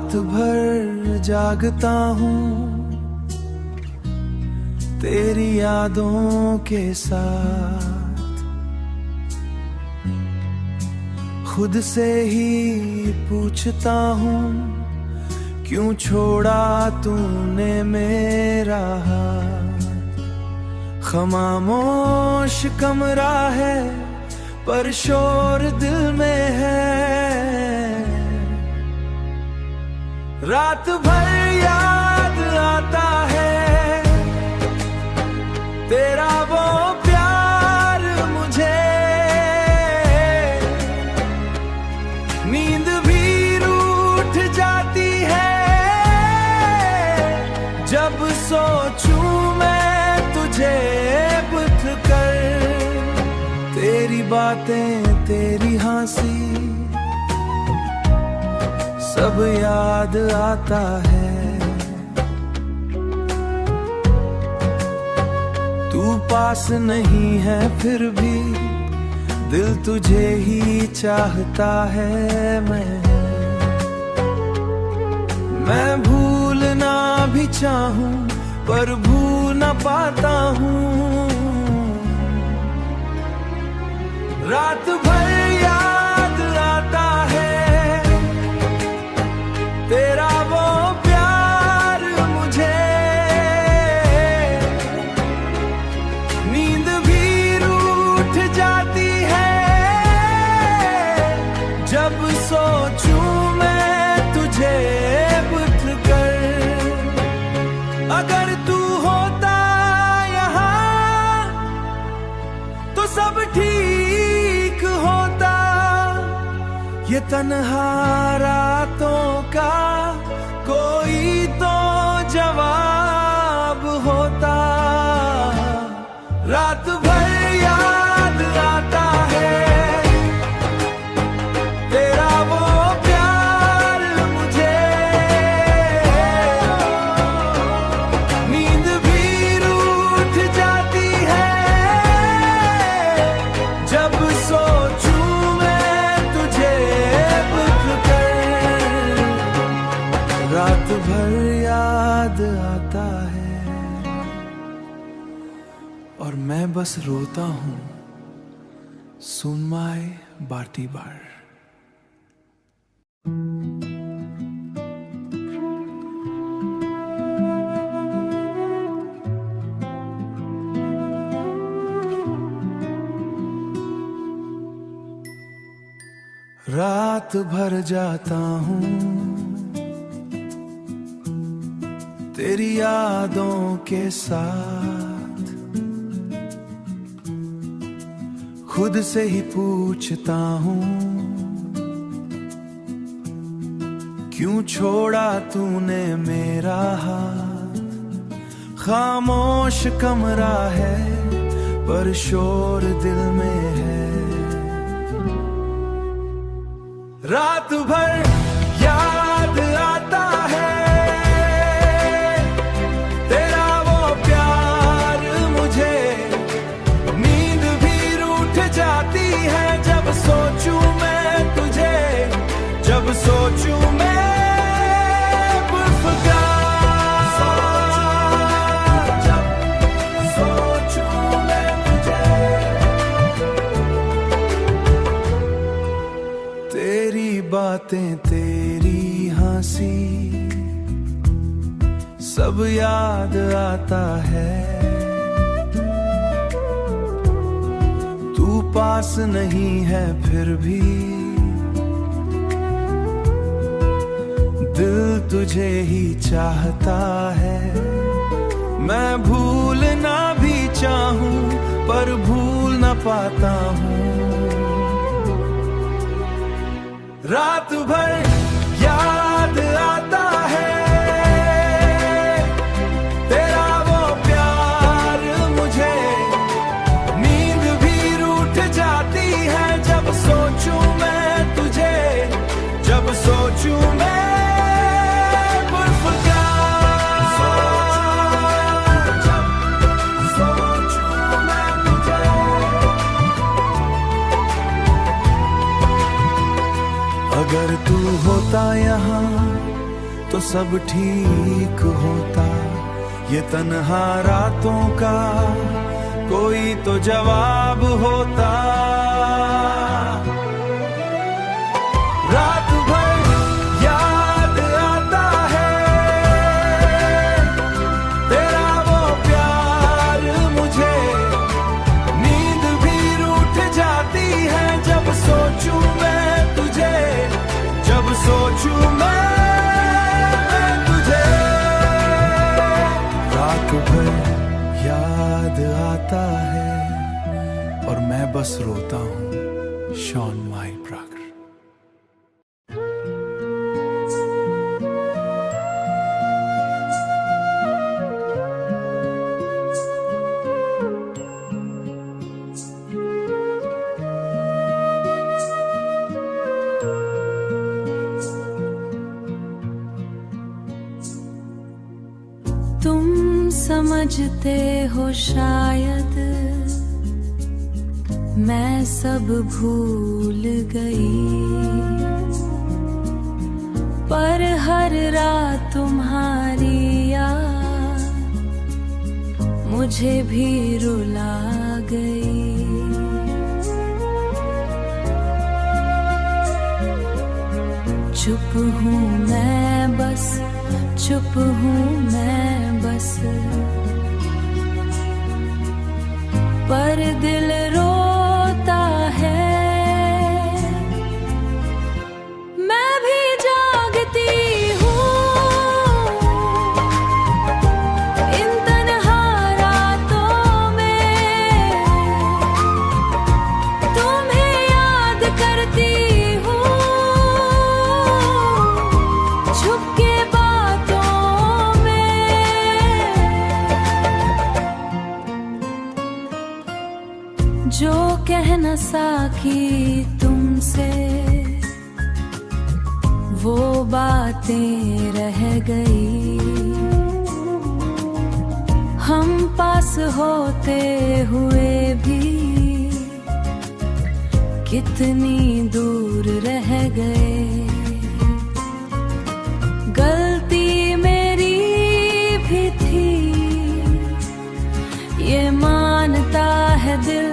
रात भर जागता हूँ तेरी यादों के साथ, खुद से ही पूछता हूँ क्यों छोड़ा तूने मेरा हाथ। खामोश कमरा है पर शोर दिल में है, रात भर याद आता है तेरा वो प्यार मुझे। नींद भी रूठ जाती है जब सोचूं मैं तुझे बुझ कर। तेरी बातें तेरी हंसी सब याद आता है। तू पास नहीं है फिर भी दिल तुझे ही चाहता है। मैं भूलना भी चाहूं पर भूल न पाता हूँ। रात भर याद आता है तेरा वो प्यार मुझे। नींद भी रूठ जाती है जब सोचूं मैं तुझे बुझ कर। अगर तू होता यहाँ तो सब ठीक होता, ये तन्हा रातों का कोई तो जवाब होता। रात भर याद आता है तेरा वो प्यार मुझे। नींद भी रूठ जाती है जब सोचूं मैं तुझे बुझ कर। रात भर याद आता है और मैं बस रोता हूँ सुन माए बाटी बार। रात भर जाता हूँ तेरी यादों के साथ, खुद से ही पूछता हूँ क्यों छोड़ा तूने मेरा हाथ। खामोश कमरा है पर शोर दिल में है। रात भर याद आता है तेरा वो प्यार मुझे। नींद भी रूठ जाती है जब सोचूं मैं तुझे, जब सोचूं मैं बातें तेरी हंसी सब याद आता है। तू पास नहीं है फिर भी दिल तुझे ही चाहता है। मैं भूलना भी चाहूं पर भूल न पाता हूँ। रात भर याद आता है तेरा वो प्यार मुझे। नींद भी रूठ जाती है जब सोचूं मैं तुझे, जब सोचूं मैं अगर तू हो तो सब ठीक होता। ये तन्हा रातों का कोई तो जवाब होता। रात भर याद आता है तेरा वो प्यार मुझे, नींद भी रूठ जाती है जब सोचूं मैं तुझे, जब सोचूं मैं तुझे। रात भर याद आता है और मैं बस रोता हूँ। शॉन माई प्रागर। तुम समझते हो शायद मैं सब भूल गई, पर हर रात तुम्हारी याद मुझे भी रुला गई। चुप हूँ मैं बस, चुप हूँ मैं बस, पर दिल रोता है। मैं भी जागती हूँ इन तन्हा रातों में, तुम्हें याद करती हूँ छुप के बातों में। जो कह न सकी तुमसे वो बातें रह गई। हम पास होते हुए भी कितनी दूर रह गए। गलती मेरी भी थी ये मानता है दिल,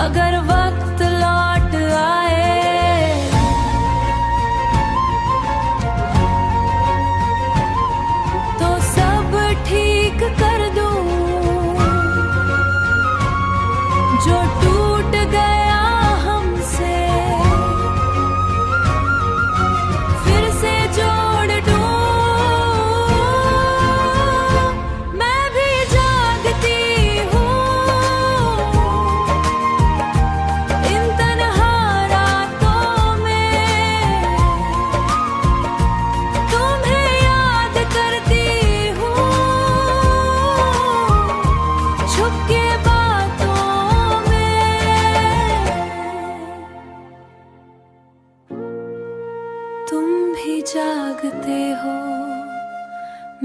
अगर वक्त लौट आए तो सब ठीक कर दूं जो टूट गया हमसे, फिर से जोड़ दूं। मैं भी जागती हूँ इन तन्हा रातों में, तुम्हें याद करती हूँ छुप के बातों में। तुम भी जागते हो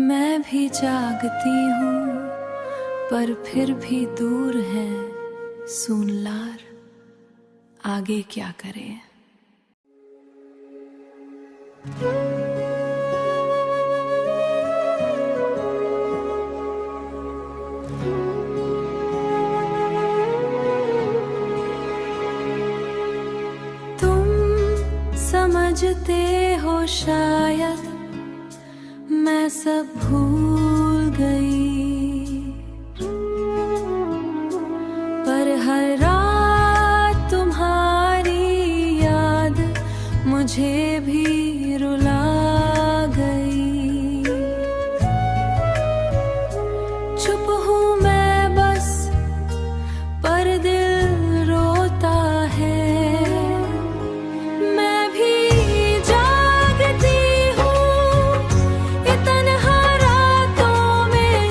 मैं भी जागती हूँ, पर फिर भी दूर है सूनलार, आगे क्या करें। तुम समझते हो शायद मैं सब भूल गई, पर हर रात तुम्हारी याद मुझे भी रुला गई। चुप हूँ मैं बस, पर दिल रोता है। मैं भी जागती हूँ ये तन्हा रातों में,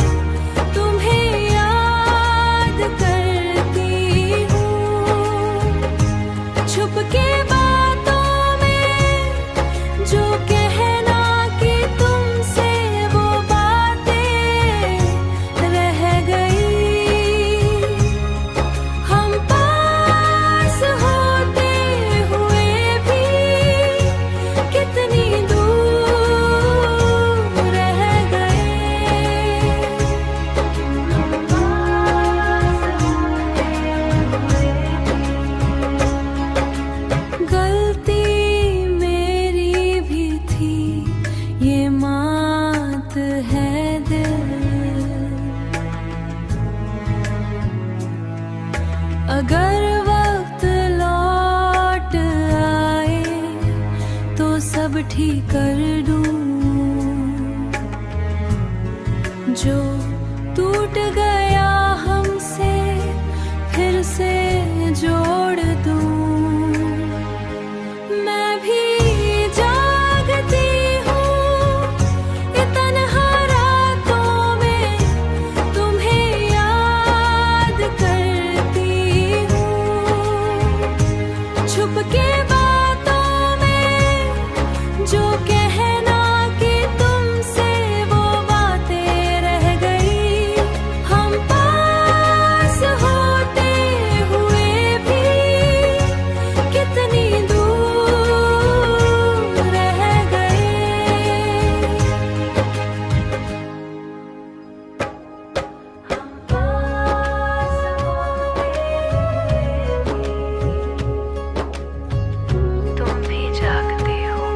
साथ है दिल। अगर वक्त लौट आए तो सब ठीक कर दूं, जो टूट गया हमसे फिर से जोड़ दूं। मैं भी जागती हूँ ये तन्हा रातों में, तुम्हें याद करती हूँ। छुप के बातों में जो कहना कि तुमसे वो बातें रह गई। हम पास होते हुए भी कितनी दूर रह गए। हम पास तुम भी जागते हो,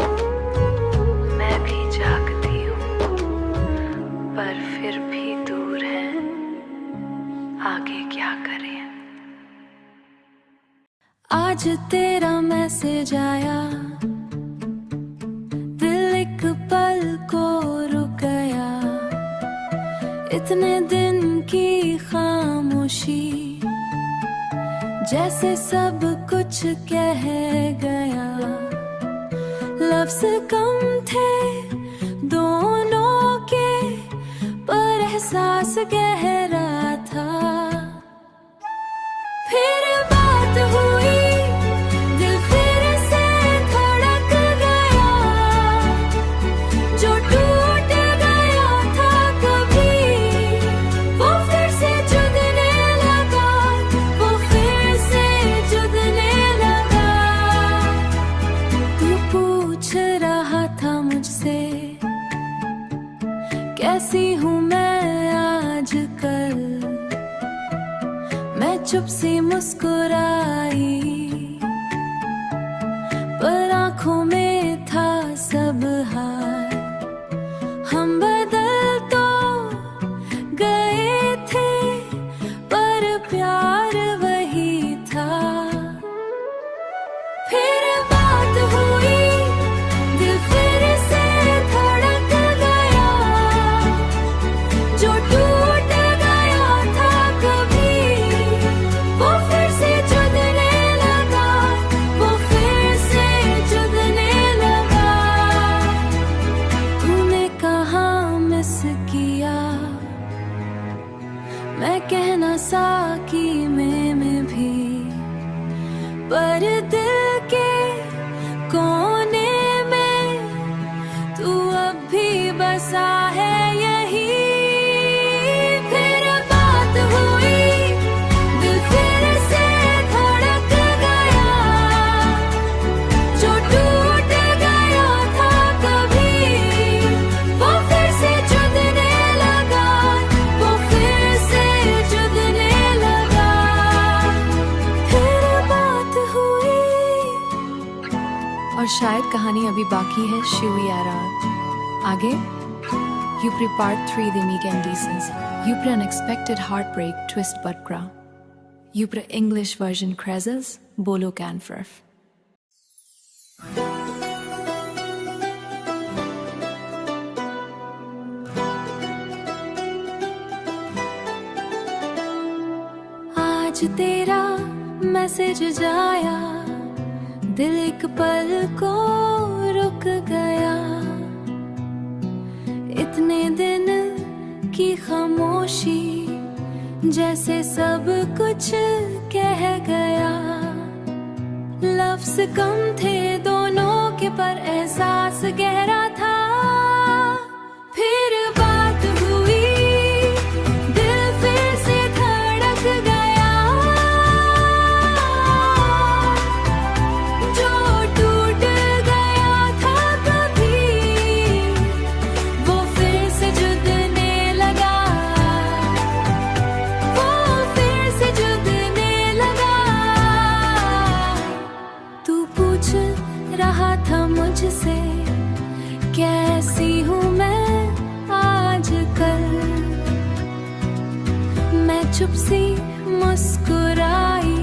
मैं भी जागती हूँ, पर फिर भी दूर है, आगे क्या करें। आज तेरा मैसेज आया, दिल एक पल को रुक गया। इतने दिन की खामोशी जैसे सब कुछ कह गया। लफ्ज कम थे दोनों के, पर एहसास गहरा था। फिर बात हुई, दिल फिर से धड़क गया। जो टूट गया था कभी, वो फिर से जुड़ने लगा, वो फिर से जुड़ने लगा। तू पूछ रहा था मुझसे कैसी हूँ मैं आजकल। मैं चुप सी मुस्कुराई, पर आंखों में था सब हार। हम बदल तो गए थे, पर प्यार वही था। फिर बात हुई, दिल फिर से धड़क गया। जो टूट गया था कभी, वो फिर से जुड़ने लगा, वो फिर से जुड़ने लगा। तूने कहाँ मिस किया, मैं कहना सा कि मैं भी, पर दिल के कोने में तू अब भी बसा है यही। फिर बात हुई, दिल फिर से धड़क गया। जो टूट गया था कभी, वो फिर से जुड़ने लगा, वो फिर से जुड़ने लगा। फिर बात हुई। और शायद कहानी अभी बाकी है शिवी आराग। आगे Jupiter Part 3 de Megendisens. Jupiter Unexpected Heartbreak Twist Butkra. Jupiter English version Krezes Bolo Canfurf. आज तेरा मैसेज जाया, दिल एक पल को रुक गया। इतने दिन की खामोशी जैसे सब कुछ कह गया। लफ्ज कम थे दोनों के, पर एहसास गहरा था। फिर बात हुई, दिल फिर से धड़क गया। जो टूट गया था कभी, वो फिर से जुड़ने लगा, वो फिर से जुड़ने लगा। तू पूछ रहा था मुझसे चुप सी मुस्कुराई,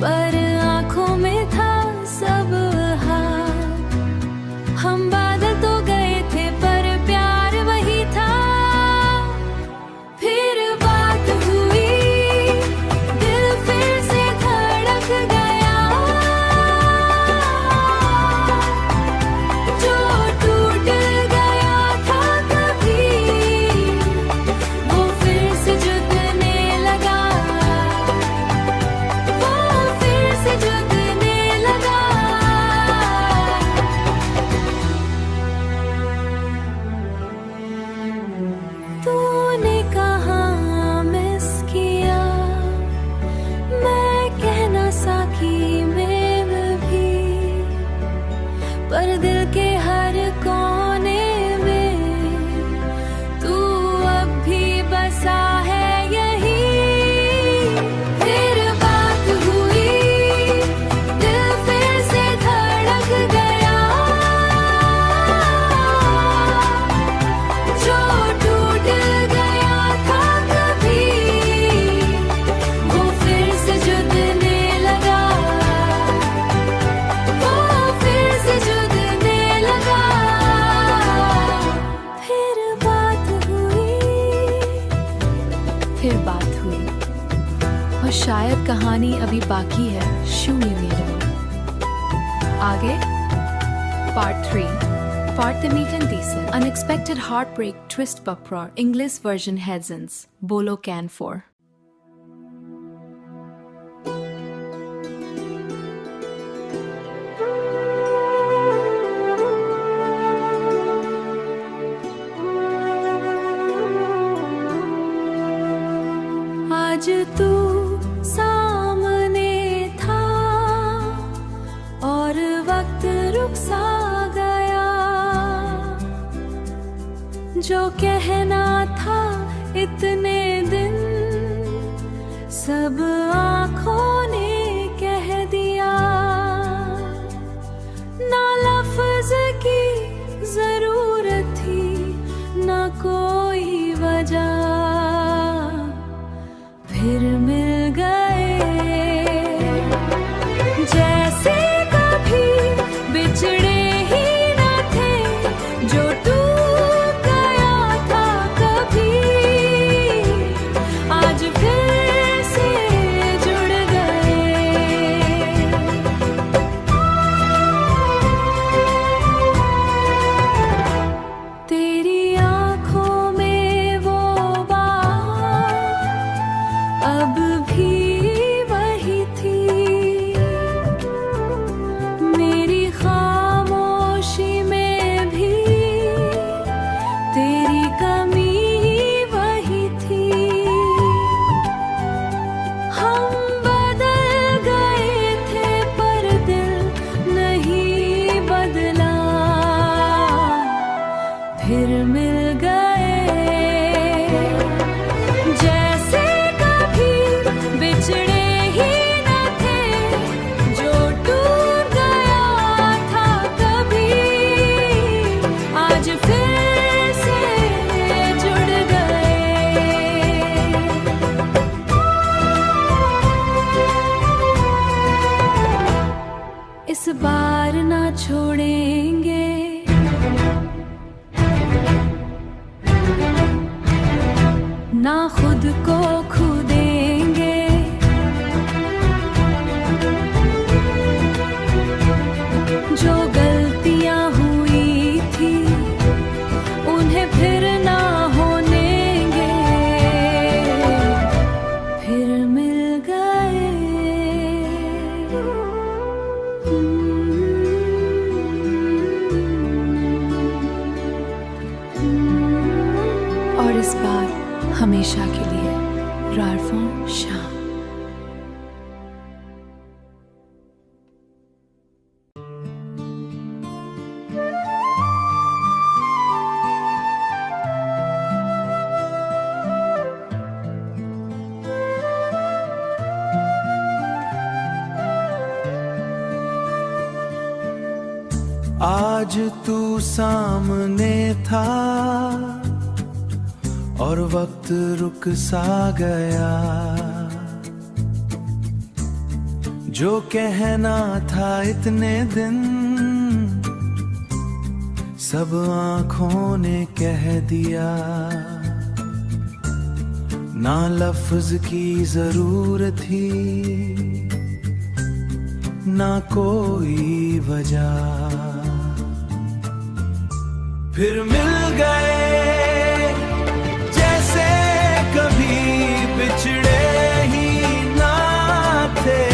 पर आंखों में था सब हार। हम बादल तो गए थे पर प्यार वही था। फिर बात हुई, दिल फिर से धड़क गया। जो टूट गया था कभी, वो फिर से जुड़ने लगा। वो फिर से जुड़ने लगा। तूने कहाँ मिस किया, मैं कहना साकी में भी, पर दिल के हर कोने में तू अब भी बसा है यही। फिर बात हुई, दिल फिर से धड़क गया। जो टूट गया था कभी, वो फिर से जुड़ने लगा। वो फिर से जुड़ने लगा। फिर बात हुई। फिर बात हुई, और शायद कहानी अभी बाकी है शून्य में। आगे part 3, Part the meet and decent. Unexpected heartbreak twist bakra. English version headsons. Bolo can for. आज तू सामने था और वक्त रुक सा गया। जो कहना था इतने दिन, सब आँखों ने कह दिया। ना लफ्ज की जरूरत थी, ना कोई वजह। फिर मिल गए जैसे कभी बिछड़े ही न थे। जो टूट गया था कभी, आज फिर से जुड़ गए। तेरी आँखों में वो बात अब भी वही थी। मेरी खामोशी में भी तेरी कमी वही थी। हम बदल गए थे पर दिल नहीं बदला। फिर मिल गए जैसे कभी बिछड़े ही न थे। जो टूट गया था कभी, आज फिर से जुड़ गए। इस बार ना छोड़ेंगे, ना खुद को खो देंगे। जो गलतियां हुई थी, उन्हें फिर ना होने देंगे। फिर मिल गए। और इस बार हमेशा के लिए रारफों शाम। आज तू सामने था और वक्त रुक सा गया। जो कहना था इतने दिन सब आंखों ने कह दिया। ना लफ्ज की जरूरत थी ना कोई वजह। फिर मिल गए जैसे कभी बिछड़े ही ना थे।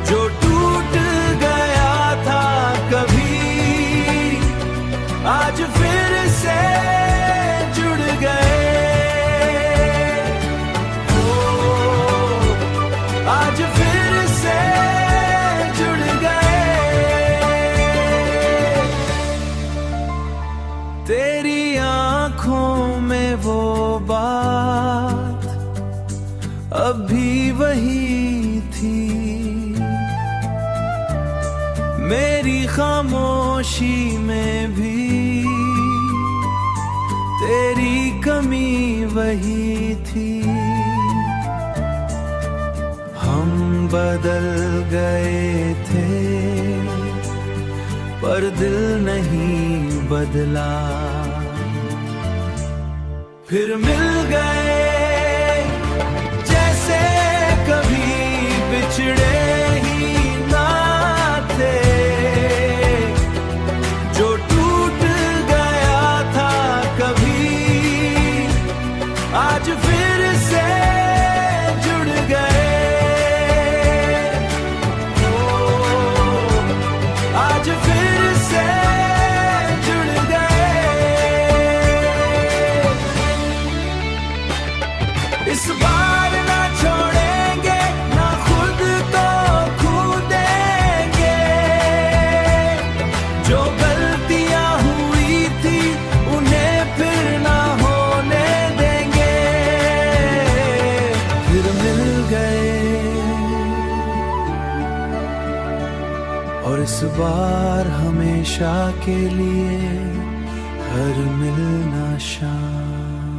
जो टूट गया था कभी आज फिर से जुड़ गए। आज फिर से जुड़ गए। तेरी आंखों में वो बात अब भी वही थी। मेरी खामोशी में भी तेरी कमी वही थी। हम बदल गए थे पर दिल नहीं बदला। फिर मिल गए जैसे कभी बिछड़े ही ना थे। जो टूट गया था कभी आज फिर से जुड़ गए। आज फिर से जुड़ गए। इस बार ना छोड़ेंगे ना खुद को खो देंगे। जो गलतियां हुई थी उन्हें फिर ना होने देंगे। फिर मिल गए और इस बार हमेशा के लिए हर मिलना शाम।